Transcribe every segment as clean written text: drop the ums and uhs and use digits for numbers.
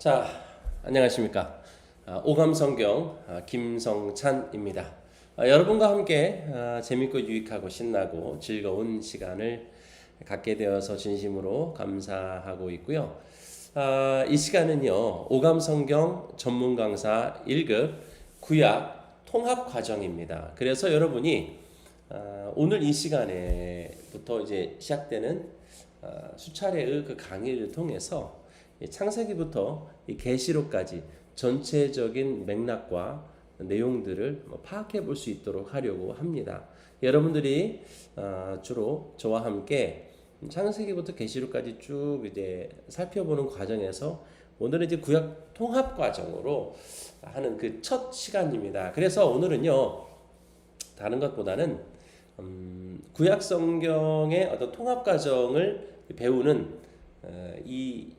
자, 안녕하십니까. 오감성경 김성찬입니다. 여러분과 함께 재밌고 유익하고 신나고 즐거운 시간을 갖게 되어서 진심으로 감사하고 있고요. 이 시간은요, 오감성경 전문 강사 1급 구약 통합 과정입니다. 그래서 여러분이 오늘 이 시간에부터 이제 시작되는 수차례의 그 강의를 통해서 창세기부터 계시록까지 전체적인 맥락과 내용들을 파악해 볼 수 있도록 하려고 합니다. 여러분들이 주로 저와 함께 창세기부터 계시록까지 쭉 이제 살펴보는 과정에서 오늘은 이제 구약 통합 과정으로 하는 그 첫 시간입니다. 그래서 오늘은요, 다른 것보다는 구약 성경의 어떤 통합 과정을 배우는 이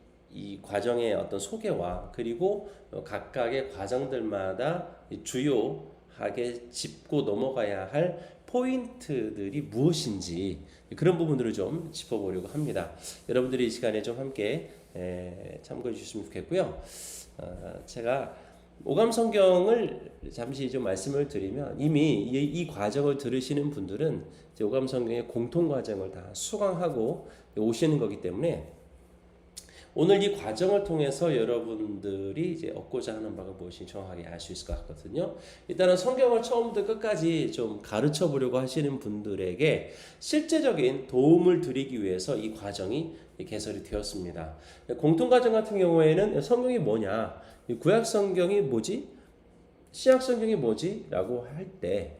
과정의 어떤 소개와 그리고 각각의 과정들마다 주요하게 짚고 넘어가야 할 포인트들이 무엇인지 그런 부분들을 좀 짚어보려고 합니다. 여러분들이 이 시간에 좀 함께 참고해 주셨으면 좋겠고요. 제가 오감성경을 잠시 좀 말씀을 드리면 이미 이 과정을 들으시는 분들은 이제 오감성경의 공통 과정을 다 수강하고 오시는 거기 때문에 오늘 이 과정을 통해서 여러분들이 이제 얻고자 하는 바가 무엇인지 정확하게 알 수 있을 것 같거든요. 일단은 성경을 처음부터 끝까지 좀 가르쳐 보려고 하시는 분들에게 실제적인 도움을 드리기 위해서 이 과정이 개설이 되었습니다. 공통 과정 같은 경우에는 성경이 뭐냐, 구약 성경이 뭐지, 신약 성경이 뭐지 라고 할 때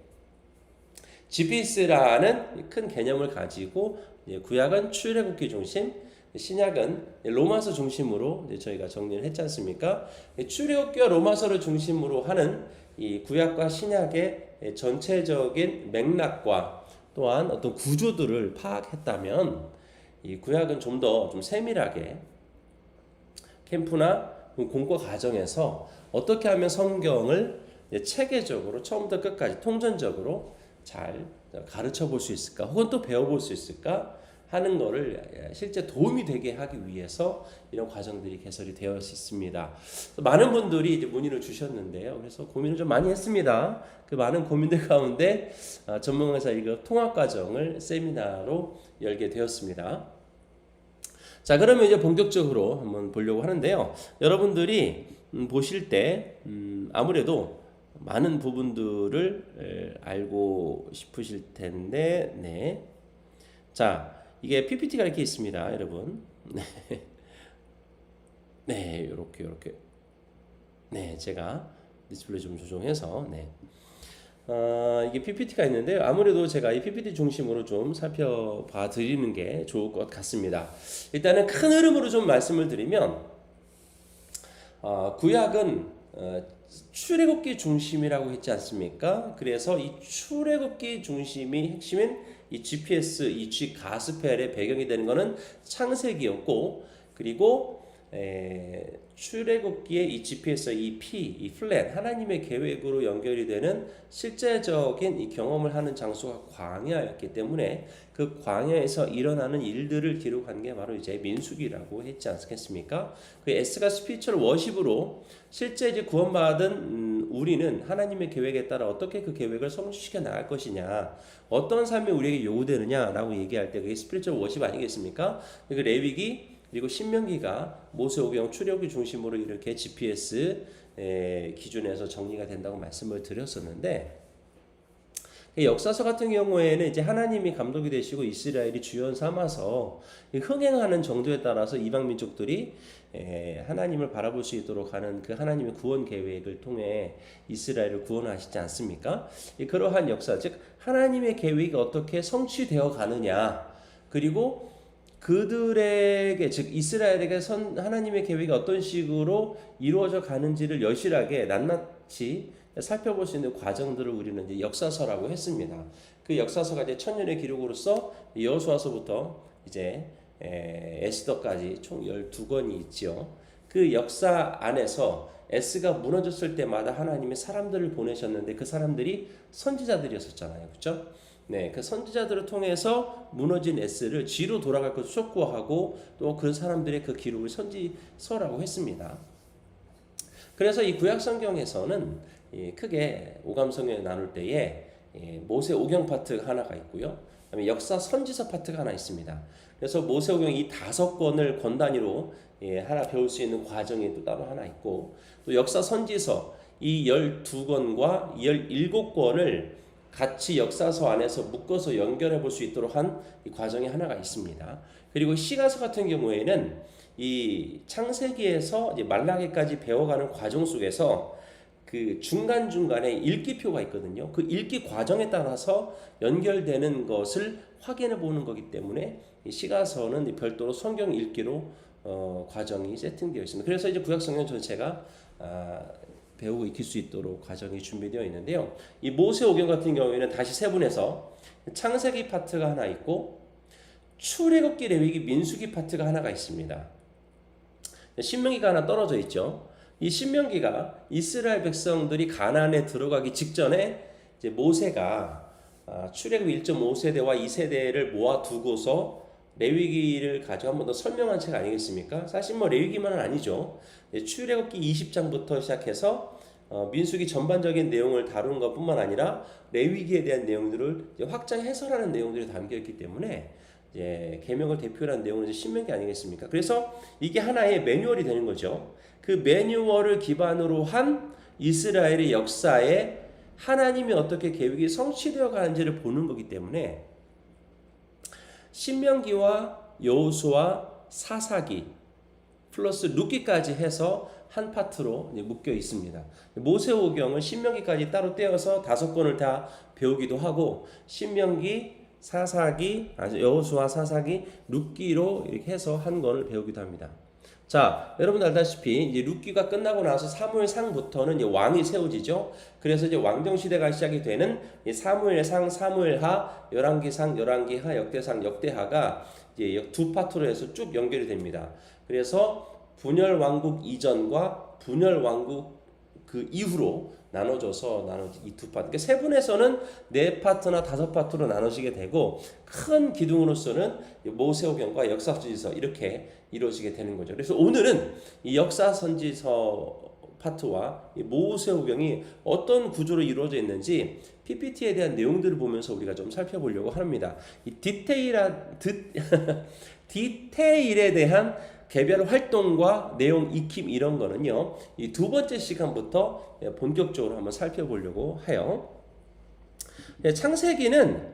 GPS라는 큰 개념을 가지고 구약은 출애굽기 중심, 신약은 로마서 중심으로 저희가 정리를 했지 않습니까? 출애굽기와 로마서를 중심으로 하는 이 구약과 신약의 전체적인 맥락과 또한 어떤 구조들을 파악했다면 이 구약은 좀 더 좀 세밀하게 캠프나 공과 과정에서 어떻게 하면 성경을 체계적으로 처음부터 끝까지 통전적으로 잘 가르쳐 볼 수 있을까, 혹은 또 배워볼 수 있을까 하는 거를 실제 도움이 되게 하기 위해서 이런 과정들이 개설이 되어 있습니다. 많은 분들이 이제 문의를 주셨는데요. 그래서 고민을 좀 많이 했습니다. 그 많은 고민들 가운데 전문강사 1급 통합 과정을 세미나로 열게 되었습니다. 자, 그러면 이제 본격적으로 한번 보려고 하는데요. 여러분들이 보실 때 아무래도 많은 부분들을 알고 싶으실 텐데, 네. 자, 이게 PPT가 이렇게 있습니다, 여러분. 네, 이렇게. 네, 제가 디스플레이 좀 조정해서, 네. 이게 PPT가 있는데요. 아무래도 제가 이 PPT 중심으로 좀 살펴봐 드리는 게 좋을 것 같습니다. 일단은 큰 흐름으로 좀 말씀을 드리면, 구약은 출애굽기 중심이라고 했지 않습니까? 그래서 이 출애굽기 중심이 핵심인 이 GPS, 이 G 가스펠의 배경이 되는 것은 창세기였고, 그리고 출애굽기의 이 GPS, 이 P, 이 플랜, 하나님의 계획으로 연결이 되는 실제적인 이 경험을 하는 장소가 광야였기 때문에 그 광야에서 일어나는 일들을 기록한 게 바로 이제 민수기라고 했지 않겠습니까? 그 S가 스피리추얼 워십으로 실제 이제 구원받은 우리는 하나님의 계획에 따라 어떻게 그 계획을 성취시켜 나갈 것이냐, 어떤 삶이 우리에게 요구되느냐라고 얘기할 때 그게 스피리추얼 워십 아니겠습니까? 그 레위기 그리고 신명기가 모세오경 출애굽기 중심으로 이렇게 GPS 기준에서 정리가 된다고 말씀을 드렸었는데, 역사서 같은 경우에는 이제 하나님이 감독이 되시고 이스라엘이 주연 삼아서 흥행하는 정도에 따라서 이방 민족들이 하나님을 바라볼 수 있도록 하는 그 하나님의 구원 계획을 통해 이스라엘을 구원하시지 않습니까? 그러한 역사, 즉 하나님의 계획이 어떻게 성취되어 가느냐, 그리고 그들에게, 즉 이스라엘에게 하나님의 계획이 어떤 식으로 이루어져 가는지를 여실하게 낱낱이 살펴볼 수 있는 과정들을 우리는 이제 역사서라고 했습니다. 그 역사서가 이제 천년의 기록으로서 여호수아서부터 이제 에스더까지 총 12권이 있죠. 그 역사 안에서 S가 무너졌을 때마다 하나님의 사람들을 보내셨는데 그 사람들이 선지자들이었었잖아요. 그렇죠? 네, 그 선지자들을 통해서 무너진 S를 G로 돌아갈 것을 촉구하고 또 그 사람들의 그 기록을 선지서라고 했습니다. 그래서 이 구약 성경에서는 크게 오감 성경을 나눌 때에 모세 오경 파트가 하나가 있고요. 그다음에 역사 선지서 파트가 하나 있습니다. 그래서 모세 오경 이 5권을 권 단위로 하나 배울 수 있는 과정이 또 따로 하나 있고, 또 역사 선지서 이 12권과 17권을 같이 역사서 안에서 묶어서 연결해 볼 수 있도록 한 이 과정이 하나가 있습니다. 그리고 시가서 같은 경우에는 이 창세기에서 이제 말라기까지 배워가는 과정 속에서 그 중간중간에 읽기표가 있거든요. 그 읽기 과정에 따라서 연결되는 것을 확인해 보는 거기 때문에 이 시가서는 별도로 성경 읽기로 과정이 세팅되어 있습니다. 그래서 이제 구약 성경 전체가 배우고 익힐 수 있도록 과정이 준비되어 있는데요. 이 모세 오경 같은 경우에는 다시 세분해서 창세기 파트가 하나 있고 출애굽기, 레위기, 민수기 파트가 하나가 있습니다. 신명기가 하나 떨어져 있죠. 이 신명기가 이스라엘 백성들이 가나안에 들어가기 직전에 이제 모세가 출애굽 1.5세대와 2세대를 모아두고서 레위기를 가지고 한 번 더 설명한 책 아니겠습니까? 사실 뭐 레위기만은 아니죠. 출애굽기 20장부터 시작해서 민수기 전반적인 내용을 다루는 것뿐만 아니라 레위기에 대한 내용들을 확장 해설하는 내용들이 담겨 있기 때문에 계명을 대표하는 내용은 신명기 아니겠습니까? 그래서 이게 하나의 매뉴얼이 되는 거죠. 그 매뉴얼을 기반으로 한 이스라엘의 역사에 하나님이 어떻게 계획이 성취되어 가는지를 보는 거기 때문에 신명기와 여호수아, 사사기 플러스 룻기까지 해서 한 파트로 묶여 있습니다. 모세오경은 신명기까지 따로 떼어서 5권을 다 배우기도 하고 신명기, 사사기, 여호수아, 사사기, 룻기로 이렇게 해서 한 권을 배우기도 합니다. 자, 여러분 알다시피 이제 룻기가 끝나고 나서 사무엘상부터는 이제 왕이 세워지죠. 그래서 이제 왕정 시대가 시작이 되는 사무엘상, 사무엘하, 열왕기상, 열왕기하, 역대상, 역대하가 이제 2파트로 해서 쭉 연결이 됩니다. 그래서 분열 왕국 이전과 분열 왕국 그 이후로 나눠져서 이 2파트. 그러니까 세분에서는 4파트나 5파트로 나눠지게 되고 큰 기둥으로서는 모세오경과 역사선지서 이렇게 이루어지게 되는 거죠. 그래서 오늘은 이 역사선지서 파트와 이 모세오경이 어떤 구조로 이루어져 있는지 PPT에 대한 내용들을 보면서 우리가 좀 살펴보려고 합니다. 이 디테일에 대한 개별 활동과 내용 익힘 이런 거는요, 이 2번째 시간부터 본격적으로 한번 살펴보려고 해요. 창세기는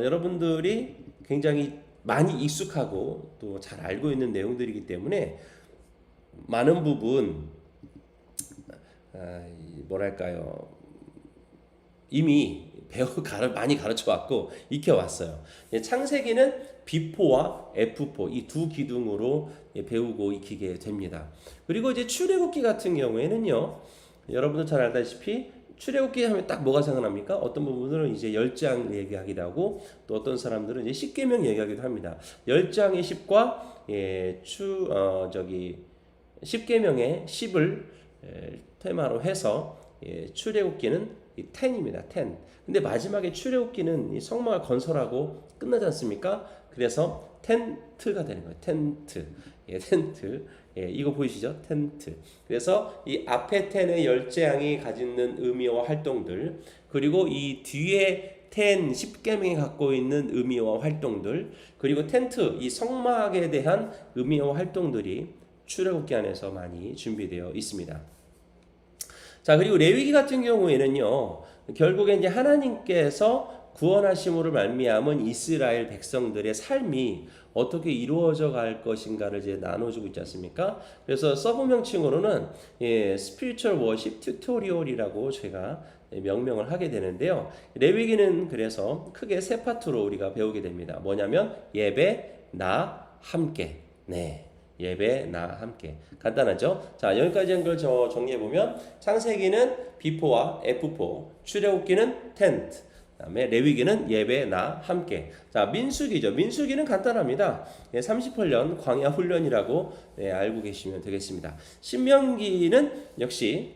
여러분들이 굉장히 많이 익숙하고 또 잘 알고 있는 내용들이기 때문에 많은 부분 뭐랄까요, 이미 많이 가르쳐 왔고 익혀 왔어요. 창세기는 B4와 F4 이 2 기둥으로 배우고 익히게 됩니다. 그리고 이제 출애굽기 같은 경우에는요, 여러분들 잘 알다시피 출애굽기 하면 딱 뭐가 생각납니까? 어떤 부분들은 이제 10장 얘기하기도 하고 또 어떤 사람들은 이제 10계명 얘기하기도 합니다. 10장의 10과 10계명의 10을 테마로 해서 출애굽기는 이 10입니다. 10. 근데 마지막에 출애굽기는 이 성막을 건설하고 끝나지 않습니까? 그래서 텐트가 되는 거예요. 텐트. 텐트. 이거 보이시죠? 텐트. 그래서 이 앞에 10의 10재앙이 가지는 의미와 활동들, 그리고 이 뒤에 10계명이 갖고 있는 의미와 활동들, 그리고 텐트, 이 성막에 대한 의미와 활동들이 출애굽기 안에서 많이 준비되어 있습니다. 자, 그리고 레위기 같은 경우에는요, 결국에 이제 하나님께서 구원하심으로 말미암은 이스라엘 백성들의 삶이 어떻게 이루어져 갈 것인가를 이제 나눠주고 있지 않습니까? 그래서 서브 명칭으로는 Spiritual Worship Tutorial이라고 제가 명명을 하게 되는데요. 레위기는 그래서 크게 3파트로 우리가 배우게 됩니다. 뭐냐면 예배, 나, 함께. 네. 예배, 나, 함께. 간단하죠? 자, 여기까지 한 걸 정리해보면 창세기는 B4와 F4, 출애굽기는 텐트, 그다음에 레위기는 예배, 나, 함께. 자, 민수기죠. 민수기는 간단합니다. 38년 광야 훈련이라고 알고 계시면 되겠습니다. 신명기는 역시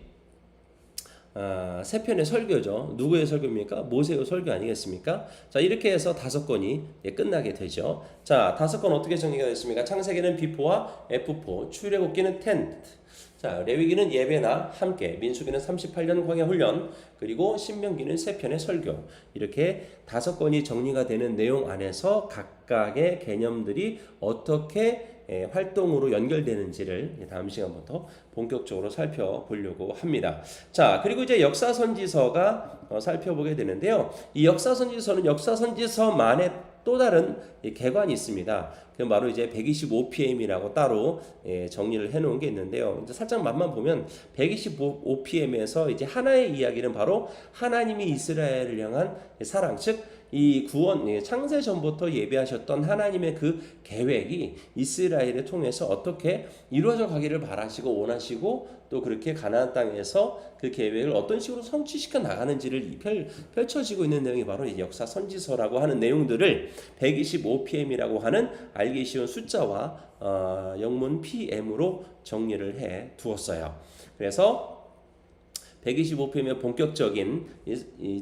세 편의 설교죠. 누구의 설교입니까? 모세의 설교 아니겠습니까? 자, 이렇게 해서 5권이 끝나게 되죠. 자, 5권 어떻게 정리가 됐습니까? 창세기는 비포와 애프포, 출애굽기는 텐트, 자, 레위기는 예배나 함께, 민수기는 38년 광야 훈련, 그리고 신명기는 3편의 설교. 이렇게 5권이 정리가 되는 내용 안에서 각각의 개념들이 어떻게 활동으로 연결되는지를 다음 시간부터 본격적으로 살펴보려고 합니다. 자, 그리고 이제 역사선지서가 살펴보게 되는데요. 이 역사선지서는 역사선지서만의 또 다른 개관이 있습니다. 그 바로 이제 125PM이라고 따로 정리를 해놓은 게 있는데요. 이제 살짝 맛만 보면 125PM에서 이제 하나의 이야기는 바로 하나님이 이스라엘을 향한 사랑, 즉 이 구원, 창세 전부터 예비하셨던 하나님의 그 계획이 이스라엘을 통해서 어떻게 이루어져 가기를 바라시고 원하시고 또 그렇게 가나안 땅에서 그 계획을 어떤 식으로 성취시켜 나가는지를 펼쳐지고 있는 내용이 바로 이 역사 선지서라고 하는 내용들을 125PM이라고 하는 알기 쉬운 숫자와 영문 PM으로 정리를 해 두었어요. 그래서 125편의 본격적인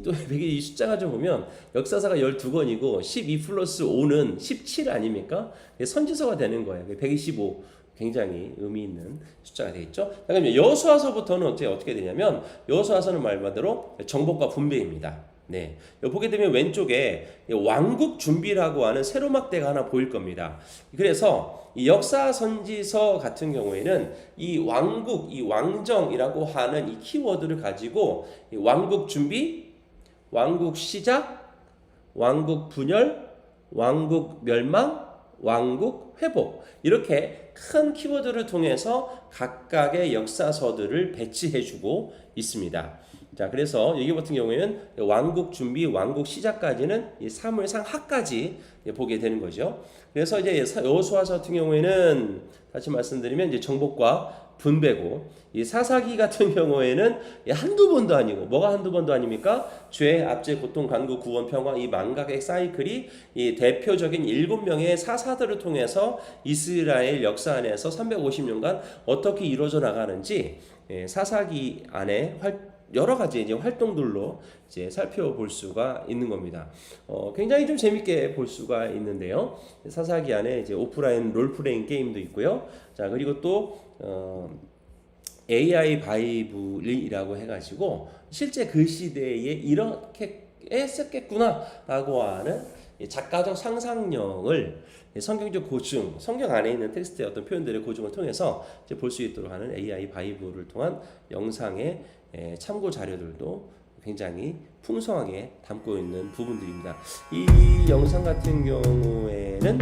또 이 숫자가 좀 보면 역사사가 12권이고 12 플러스 5는 17 아닙니까? 선지서가 되는 거예요. 125 굉장히 의미 있는 숫자가 되겠죠. 그러면 여호수아서부터는 어떻게 되냐면 여호수아서는 말 그대로 정복과 분배입니다. 네, 보게 되면 왼쪽에 왕국 준비라고 하는 세로막대가 하나 보일 겁니다. 그래서 이 역사 선지서 같은 경우에는 이 왕국, 이 왕정이라고 하는 이 키워드를 가지고 이 왕국 준비, 왕국 시작, 왕국 분열, 왕국 멸망, 왕국 회복, 이렇게 큰 키워드를 통해서 각각의 역사서들을 배치해주고 있습니다. 자, 그래서 여기 같은 경우에는 왕국 준비, 왕국 시작까지는 이 사무엘상 하까지 보게 되는 거죠. 그래서 이제 여호수아서 같은 경우에는 다시 말씀드리면 이제 정복과 분배고, 이 사사기 같은 경우에는 한두 번도 아니고, 뭐가 한두 번도 아닙니까? 죄, 압제, 고통, 간구, 구원, 평화, 이 망각의 사이클이 이 대표적인 7명의 사사들을 통해서 이스라엘 역사 안에서 350년간 어떻게 이루어져 나가는지 사사기 안에 여러 가지 이제 활동들로 이제 살펴볼 수가 있는 겁니다. 굉장히 좀 재밌게 볼 수가 있는데요. 사사기 안에 이제 오프라인 롤플레잉 게임도 있고요. 자, 그리고 또 AI 바이블이라고 해가지고 실제 그 시대에 이렇게 했었겠구나라고 하는 작가적 상상력을 성경적 고증, 성경 안에 있는 텍스트의 어떤 표현들의 고증을 통해서 볼 수 있도록 하는 AI 바이블을 통한 영상의 참고 자료들도 굉장히 풍성하게 담고 있는 부분들입니다. 이 영상 같은 경우에는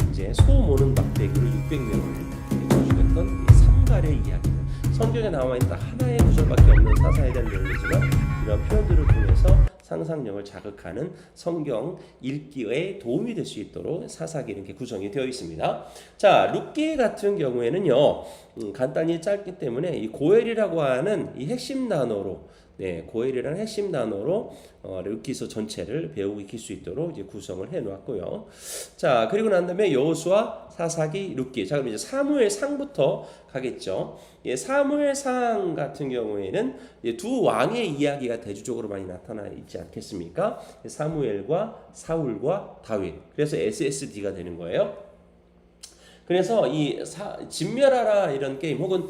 이제 소 모는 막대기로 600명을 저주했던 3갈의 이야기들, 성경에 나와 있는 하나의 구절밖에 없는 사사에 대한 내용이지만 이런 표현들을 통해서 상상력을 자극하는 성경 읽기에 도움이 될 수 있도록 사사기 이렇게 구성이 되어 있습니다. 자, 룻기 같은 경우에는요, 간단히 짧기 때문에 이 고엘이라고 하는 이 핵심 단어로, 고엘이라는 핵심 단어로 룻기서 전체를 배우고 익힐 수 있도록 이제 구성을 해 놓았고요. 자, 그리고 난 다음에 여호수아, 사사기, 룻기. 자, 그럼 이제 사무엘상부터 가겠죠. 사무엘상 같은 경우에는 두 왕의 이야기가 대주적으로 많이 나타나 있지 않겠습니까? 사무엘과 사울과 다윗. 그래서 SSD가 되는 거예요. 그래서 이 진멸하라 이런 게임, 혹은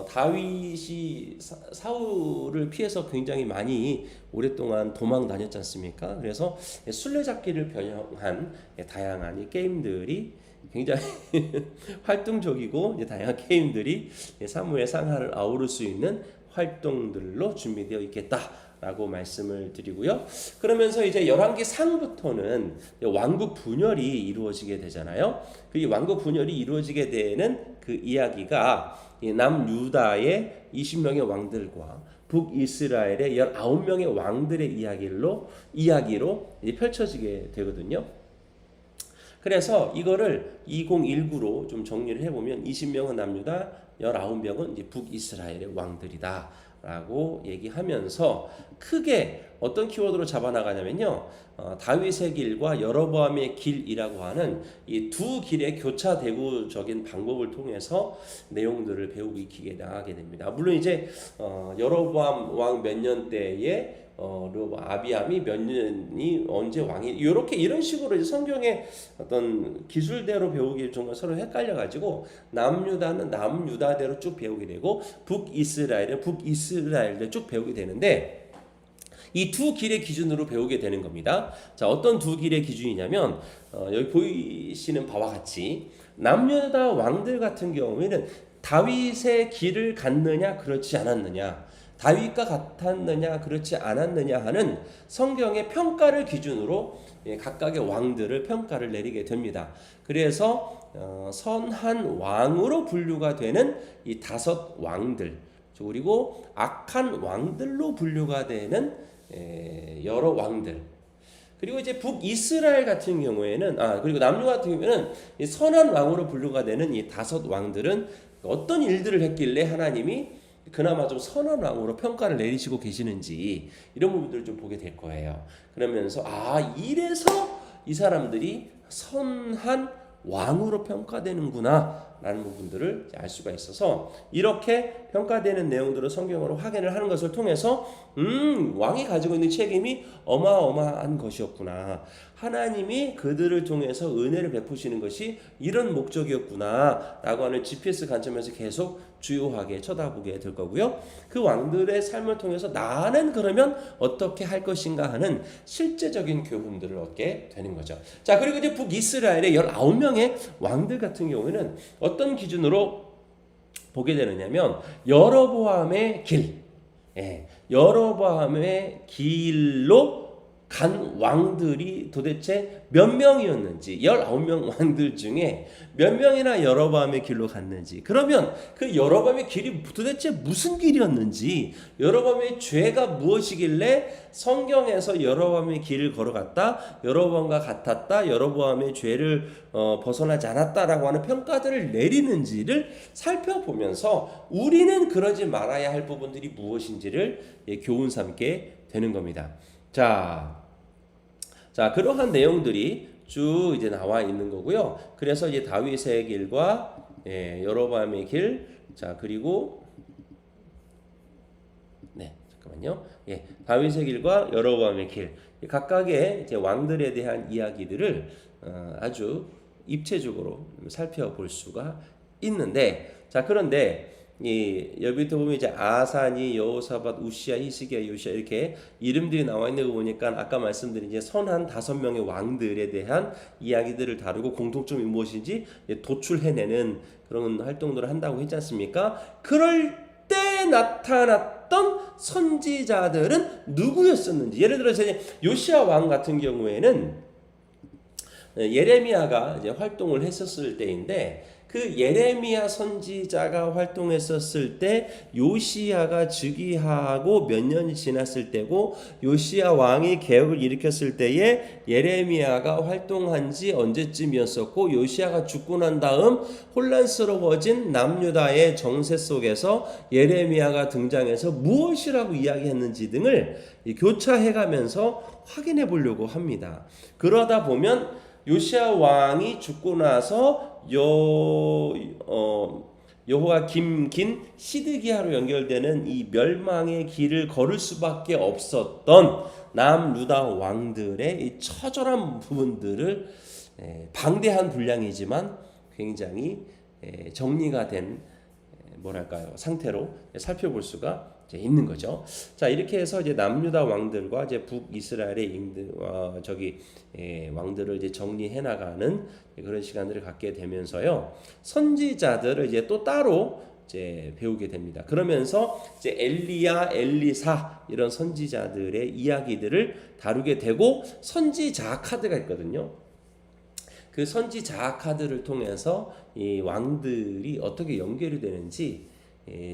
다윗이 사울을 피해서 굉장히 많이 오랫동안 도망 다녔지 않습니까? 그래서 술래잡기를 변형한 다양한 이 게임들이 굉장히 활동적이고 다양한 게임들이 사무엘 상하를 아우를 수 있는 활동들로 준비되어 있겠다라고 말씀을 드리고요. 그러면서 이제 열왕기 상부터는 왕국 분열이 이루어지게 되잖아요. 그 왕국 분열이 이루어지게 되는 그 이야기가 남유다의 20명의 왕들과 북이스라엘의 19명의 왕들의 이야기로 펼쳐지게 되거든요. 그래서 이거를 2019로 좀 정리를 해보면 20명은 남유다, 19명은 이제 북이스라엘의 왕들이다. 라고 얘기하면서 크게 어떤 키워드로 잡아나가냐면요, 다윗의 길과 여로보암의 길이라고 하는 이 두 길의 교차대구적인 방법을 통해서 내용들을 배우고 익히게 나가게 됩니다. 물론 이제 여로보암 왕 몇 년 때에 아비암이 몇 년이 언제 왕이 이렇게 이런 식으로 이제 성경의 어떤 기술대로 배우기 좀 서로 헷갈려가지고 남유다는 남유다대로 쭉 배우게 되고 북이스라엘은 북이스라엘대로 쭉 배우게 되는데 이 두 길의 기준으로 배우게 되는 겁니다. 자, 어떤 두 길의 기준이냐면 여기 보이시는 바와 같이 남유다 왕들 같은 경우에는 다윗의 길을 갔느냐 그렇지 않았느냐, 다윗과 같았느냐 그렇지 않았느냐 하는 성경의 평가를 기준으로 각각의 왕들을 평가를 내리게 됩니다. 그래서 선한 왕으로 분류가 되는 이 5 왕들, 그리고 악한 왕들로 분류가 되는 여러 왕들, 그리고 이제 북이스라엘 같은 경우에는 그리고 남유 같은 경우에는 이 선한 왕으로 분류가 되는 이 5 왕들은 어떤 일들을 했길래 하나님이 그나마 좀 선한 왕으로 평가를 내리시고 계시는지 이런 부분들을 좀 보게 될 거예요. 그러면서 이래서 이 사람들이 선한 왕으로 평가되는구나 라는 부분들을 알 수가 있어서 이렇게 평가되는 내용들을 성경으로 확인을 하는 것을 통해서 왕이 가지고 있는 책임이 어마어마한 것이었구나, 하나님이 그들을 통해서 은혜를 베푸시는 것이 이런 목적이었구나 라고 하는 GPS 관점에서 계속 주요하게 쳐다보게 될 거고요. 그 왕들의 삶을 통해서 나는 그러면 어떻게 할 것인가 하는 실제적인 교훈들을 얻게 되는 거죠. 자, 그리고 이제 북이스라엘의 19명의 왕들 같은 경우에는 어떤 기준으로 보게 되느냐면 여로보암의 길, 여로보암의 길로 간 왕들이 도대체 몇 명이었는지, 19명 왕들 중에 몇 명이나 여로보암의 길로 갔는지, 그러면 그 여로보암의 길이 도대체 무슨 길이었는지, 여로보암의 죄가 무엇이길래 성경에서 여로보암의 길을 걸어갔다, 여로보암과 같았다, 여로보암의 죄를 벗어나지 않았다라고 하는 평가들을 내리는지를 살펴보면서 우리는 그러지 말아야 할 부분들이 무엇인지를 교훈 삼게 되는 겁니다. 자, 그러한 내용들이 쭉 이제 나와 있는 거고요. 그래서 이제 다윗의 길과 여로보암의 길, 자, 그리고 잠깐만요. 다윗의 길과 여로보암의 길, 각각의 이제 왕들에 대한 이야기들을 아주 입체적으로 살펴볼 수가 있는데, 자, 그런데 여기부터 보면 이제 아사니, 여호사밧, 우시야, 히스기야, 요시야 이렇게 이름들이 나와 있는 거 보니까 아까 말씀드린 이제 선한 5명의 왕들에 대한 이야기들을 다루고 공통점이 무엇인지 도출해내는 그런 활동들을 한다고 했지 않습니까? 그럴 때 나타났던 선지자들은 누구였었는지, 예를 들어서 이제 요시야 왕 같은 경우에는 예레미야가 이제 활동을 했었을 때인데, 그 예레미야 선지자가 활동했었을 때 요시야가 즉위하고 몇 년이 지났을 때고, 요시야 왕이 개혁을 일으켰을 때에 예레미야가 활동한 지 언제쯤이었었고, 요시야가 죽고 난 다음 혼란스러워진 남유다의 정세 속에서 예레미야가 등장해서 무엇이라고 이야기했는지 등을 교차해가면서 확인해 보려고 합니다. 그러다 보면 요시야 왕이 죽고 나서 여호와김 긴 시드기야로 연결되는 이 멸망의 길을 걸을 수밖에 없었던 남유다 왕들의 이 처절한 부분들을 방대한 분량이지만 굉장히 정리가 된 상태로 살펴볼 수가 있는 거죠. 자, 이렇게 해서 이제 남유다 왕들과 이제 북이스라엘의 왕들을 이제 정리해 나가는 그런 시간들을 갖게 되면서요, 선지자들을 이제 또 따로 이제 배우게 됩니다. 그러면서 이제 엘리야, 엘리사 이런 선지자들의 이야기들을 다루게 되고, 선지자 카드가 있거든요. 그 선지자 카드를 통해서 이 왕들이 어떻게 연결이 되는지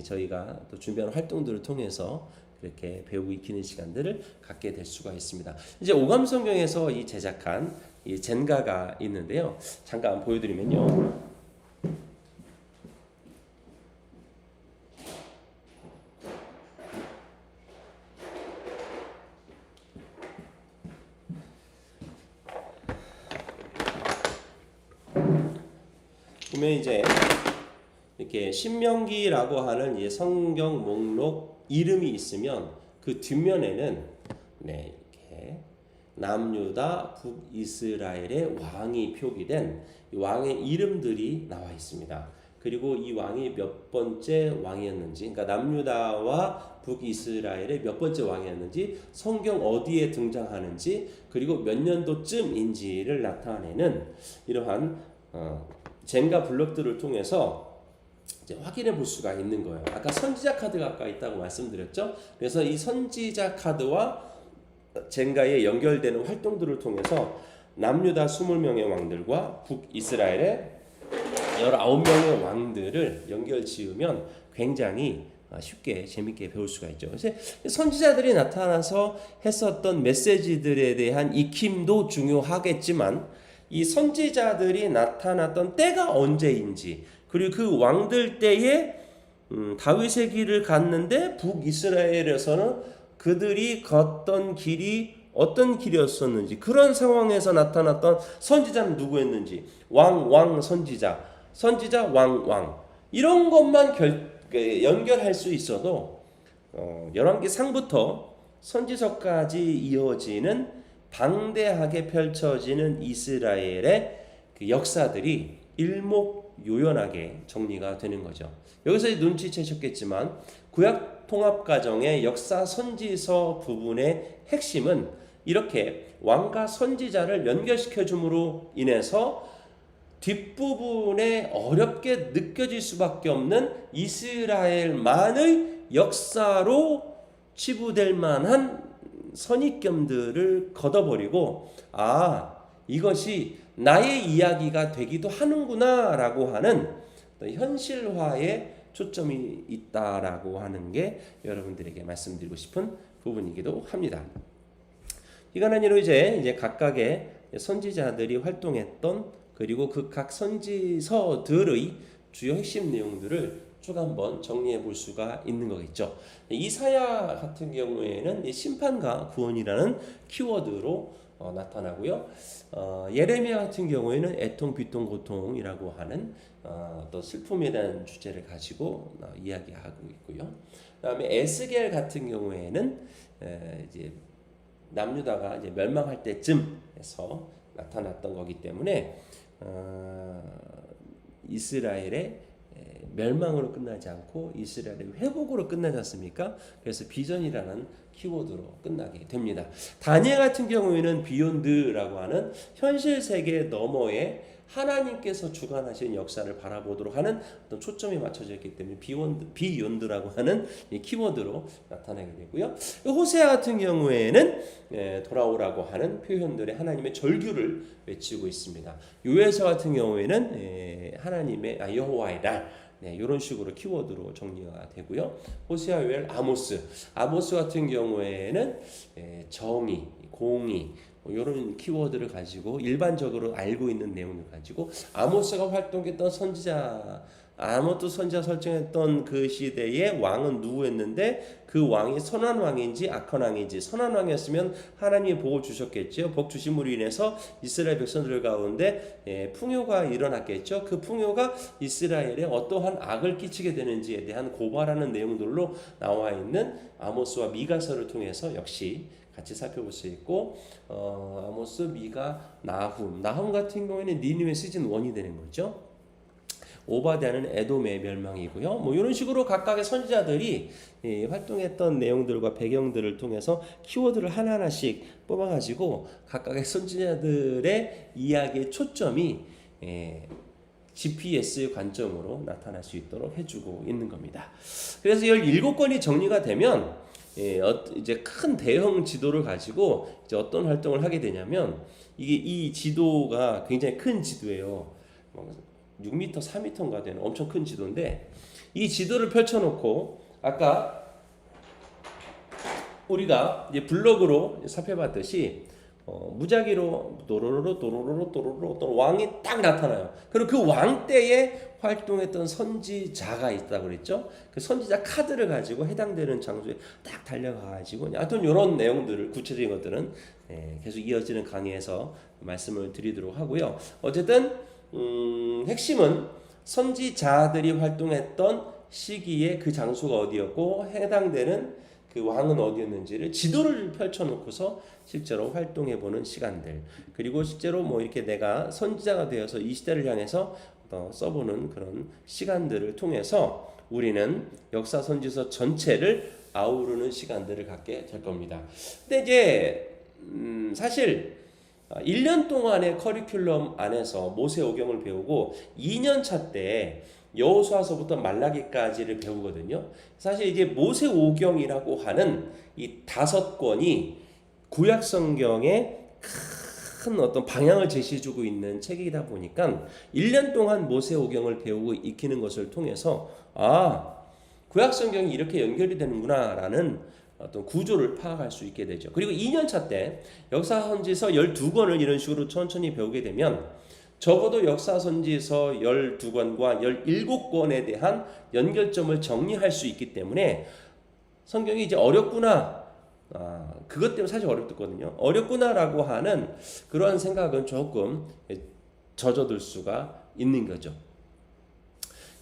저희가 또 준비하는 활동들을 통해서 그렇게 배우고 익히는 시간들을 갖게 될 수가 있습니다. 이제 오감성경에서 이 제작한 이 젠가가 있는데요. 잠깐 보여드리면요. 보면 이제 이렇게 신명기라고 하는 이 성경 목록 이름이 있으면 그 뒷면에는 이렇게 남유다 북이스라엘의 왕이 표기된 왕의 이름들이 나와 있습니다. 그리고 이 왕이 몇 번째 왕이었는지, 그러니까 남유다와 북이스라엘의 몇 번째 왕이었는지, 성경 어디에 등장하는지, 그리고 몇 년도쯤인지를 나타내는 이러한 젠가 블록들을 통해서 이제 확인해 볼 수가 있는 거예요. 아까 선지자 카드가 아까 있다고 말씀드렸죠. 그래서 이 선지자 카드와 젠가에 연결되는 활동들을 통해서 남유다 20명의 왕들과 북이스라엘의 19명의 왕들을 연결 지으면 굉장히 쉽게 재밌게 배울 수가 있죠. 그래서 선지자들이 나타나서 했었던 메시지들에 대한 익힘도 중요하겠지만 이 선지자들이 나타났던 때가 언제인지, 그리고 그 왕들 때에 다윗의 길을 갔는데 북이스라엘에서는 그들이 걷던 길이 어떤 길이었었는지, 그런 상황에서 나타났던 선지자는 누구였는지, 왕 선지자, 왕 이런 것만 연결할 수 있어도 열왕기 상부터 선지서까지 이어지는 방대하게 펼쳐지는 이스라엘의 그 역사들이 일목요연하게 정리가 되는 거죠. 여기서 눈치채셨겠지만 구약 통합 과정의 역사 선지서 부분의 핵심은 이렇게 왕과 선지자를 연결시켜 줌으로 인해서 뒷부분에 어렵게 느껴질 수밖에 없는 이스라엘만의 역사로 치부될 만한 선입견들을 걷어버리고, 이것이 나의 이야기가 되기도 하는구나 라고 하는 현실화에 초점이 있다라고 하는 게 여러분들에게 말씀드리고 싶은 부분이기도 합니다. 이간한이로 이제 각각의 선지자들이 활동했던, 그리고 그 각 선지서들의 주요 핵심 내용들을 쭉 한번 정리해 볼 수가 있는 거겠죠. 이사야 같은 경우에는 심판과 구원이라는 키워드로 나타나고요. 예레미야 같은 경우에는 애통, 비통, 고통이라고 하는 또 슬픔에 대한 주제를 가지고 이야기하고 있고요. 그다음에 에스겔 같은 경우에는 이제 남유다가 이제 멸망할 때쯤에서 나타났던 거기 때문에 이스라엘의 멸망으로 끝나지 않고 이스라엘의 회복으로 끝나지 않습니까? 그래서 비전이라는 키워드로 끝나게 됩니다. 다니엘 같은 경우에는 비욘드라고 하는 현실 세계 너머에 하나님께서 주관하시는 역사를 바라보도록 하는 어떤 초점이 맞춰져 있기 때문에 비욘드라고 하는 이 키워드로 나타나게 되고요. 호세아 같은 경우에는 돌아오라고 하는 표현들의 하나님의 절규를 외치고 있습니다. 요엘서 같은 경우에는 하나님의 여호와의 날, 이런 식으로 키워드로 정리가 되고요. 호세아, 요엘, 아모스 같은 경우에는 정의, 공의 이런 키워드를 가지고 일반적으로 알고 있는 내용을 가지고 아모스가 활동했던 선지자, 아모스 선지자 설정했던 그 시대의 왕은 누구였는데 그 왕이 선한 왕인지 악한 왕인지, 선한 왕이었으면 하나님이 복을 주셨겠죠. 복 주심으로 인해서 이스라엘 백성들 가운데 풍요가 일어났겠죠. 그 풍요가 이스라엘에 어떠한 악을 끼치게 되는지에 대한 고발하는 내용들로 나와 있는 아모스와 미가서를 통해서 역시 같이 살펴볼 수 있고, 아모스, 미가, 나훔 같은 경우에는 니느웨 시즌 1이 되는 거죠. 오바댜는 에돔의 멸망이고요. 이런 식으로 각각의 선지자들이 활동했던 내용들과 배경들을 통해서 키워드를 하나하나씩 뽑아가지고 각각의 선지자들의 이야기의 초점이 GPS 관점으로 나타날 수 있도록 해주고 있는 겁니다. 그래서 17권이 정리가 되면 이제 큰 대형 지도를 가지고 이제 어떤 활동을 하게 되냐면, 이 지도가 굉장히 큰 지도예요. 6m, 4m인가 되는 엄청 큰 지도인데, 이 지도를 펼쳐놓고 아까 우리가 이제 블럭으로 살펴봤듯이 무작위로 도로로 어떤 왕이 딱 나타나요. 그리고 그 왕 때에 활동했던 선지자가 있다고 그랬죠. 그 선지자 카드를 가지고 해당되는 장소에 딱 달려가가지고 하여튼 이런 내용들을 구체적인 것들은 계속 이어지는 강의에서 말씀을 드리도록 하고요. 어쨌든 핵심은 선지자들이 활동했던 시기에 그 장소가 어디였고 해당되는 그 왕은 어디였는지를 지도를 펼쳐놓고서 실제로 활동해보는 시간들, 그리고 실제로 뭐 이렇게 내가 선지자가 되어서 이 시대를 향해서 써보는 그런 시간들을 통해서 우리는 역사 선지서 전체를 아우르는 시간들을 갖게 될 겁니다. 근데 이제 사실 1년 동안의 커리큘럼 안에서 모세오경을 배우고 2년 차 때 여호수아서부터 말라기까지를 배우거든요. 사실 이제 모세오경이라고 하는 이 5권이 구약 성경의 큰 어떤 방향을 제시해주고 있는 책이다 보니까 1년 동안 모세오경을 배우고 익히는 것을 통해서 구약 성경이 이렇게 연결이 되는구나라는 어떤 구조를 파악할 수 있게 되죠. 그리고 2년 차 때 역사선지서 12권을 이런 식으로 천천히 배우게 되면 적어도 역사선지서 12권과 17권에 대한 연결점을 정리할 수 있기 때문에 성경이 이제 어렵구나, 그것 때문에 사실 어렵거든요. 어렵구나라고 하는 그러한 생각은 조금 젖어들 수가 있는 거죠.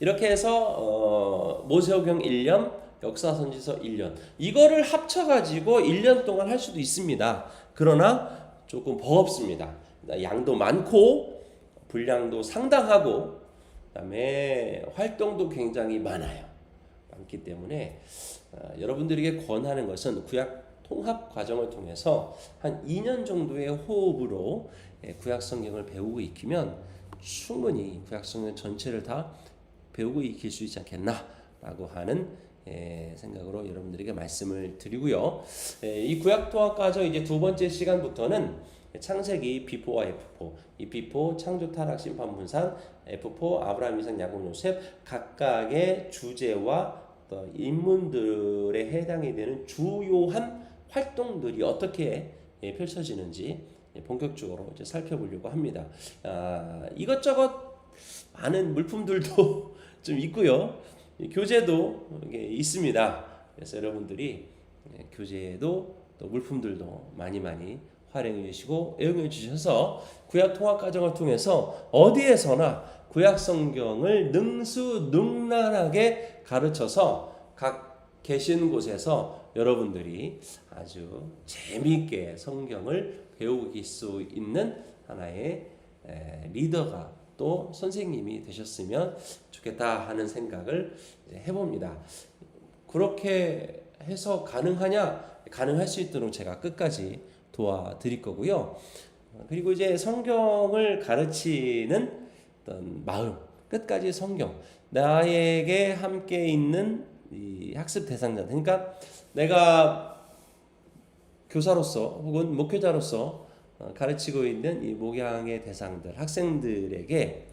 이렇게 해서 모세오경 1년, 역사선지서 1년 이거를 합쳐가지고 1년 동안 할 수도 있습니다. 그러나 조금 버겁습니다. 양도 많고 분량도 상당하고 그다음에 활동도 굉장히 많기 때문에 여러분들에게 권하는 것은 구약 통합 과정을 통해서 한 2년 정도의 호흡으로 구약 성경을 배우고 익히면 충분히 구약 성경 전체를 다 배우고 익힐 수 있지 않겠나라고 하는 생각으로 여러분들에게 말씀을 드리고요. 이 구약 통합 과정 이제 두 번째 시간부터는 창세기 B포와 F포, 이 B포 창조 타락 심판 분산, F포 아브라함 이삭 야곱 요셉 각각의 주제와 인물들에 해당이 되는 주요한 활동들이 어떻게 펼쳐지는지 본격적으로 이제 살펴보려고 합니다. 이것저것 많은 물품들도 좀 있고요. 교재도 있습니다. 그래서 여러분들이 교재에도 또 물품들도 많이 활용해 주시고 애용해 주셔서 구약 통합 과정을 통해서 어디에서나 구약 성경을 능수능란하게 가르쳐서 각 계신 곳에서 여러분들이 아주 재미있게 성경을 배우실 수 있는 하나의 리더가 또 선생님이 되셨으면 좋겠다 하는 생각을 해봅니다. 그렇게 해서 가능할 수 있도록 제가 끝까지 도와드릴 거고요. 그리고 이제 성경을 가르치는 어떤 마음, 끝까지 성경, 나에게 함께 있는 이 학습 대상자, 그러니까 내가 교사로서 혹은 목회자로서 가르치고 있는 이 목양의 대상들, 학생들에게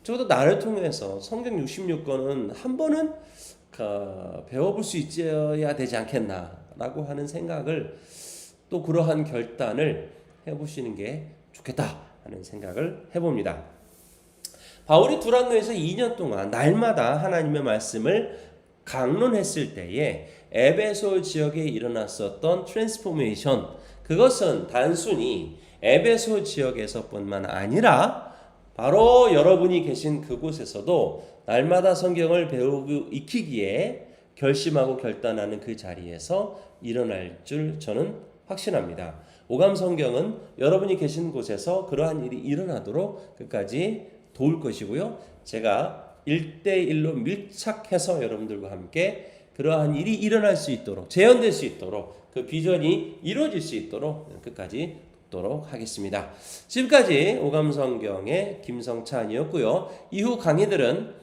적어도 나를 통해서 성경 66권은 한 번은 배워볼 수 있어야 되지 않겠나라고 하는 생각을 또 그러한 결단을 해보시는 게 좋겠다 하는 생각을 해봅니다. 바울이 두란노에서 2년 동안 날마다 하나님의 말씀을 강론했을 때에 에베소 지역에 일어났었던 트랜스포메이션, 그것은 단순히 에베소 지역에서뿐만 아니라 바로 여러분이 계신 그곳에서도 날마다 성경을 배우고 익히기에 결심하고 결단하는 그 자리에서 일어날 줄 저는 확신합니다. 오감 성경은 여러분이 계신 곳에서 그러한 일이 일어나도록 끝까지 도울 것이고요. 제가 1대1로 밀착해서 여러분들과 함께 그러한 일이 일어날 수 있도록, 재현될 수 있도록, 그 비전이 이루어질 수 있도록 끝까지 돕도록 하겠습니다. 지금까지 오감성경의 김성찬이었고요. 이후 강의들은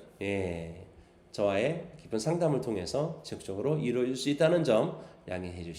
저와의 깊은 상담을 통해서 지속적으로 이루어질 수 있다는 점 양해해 주시기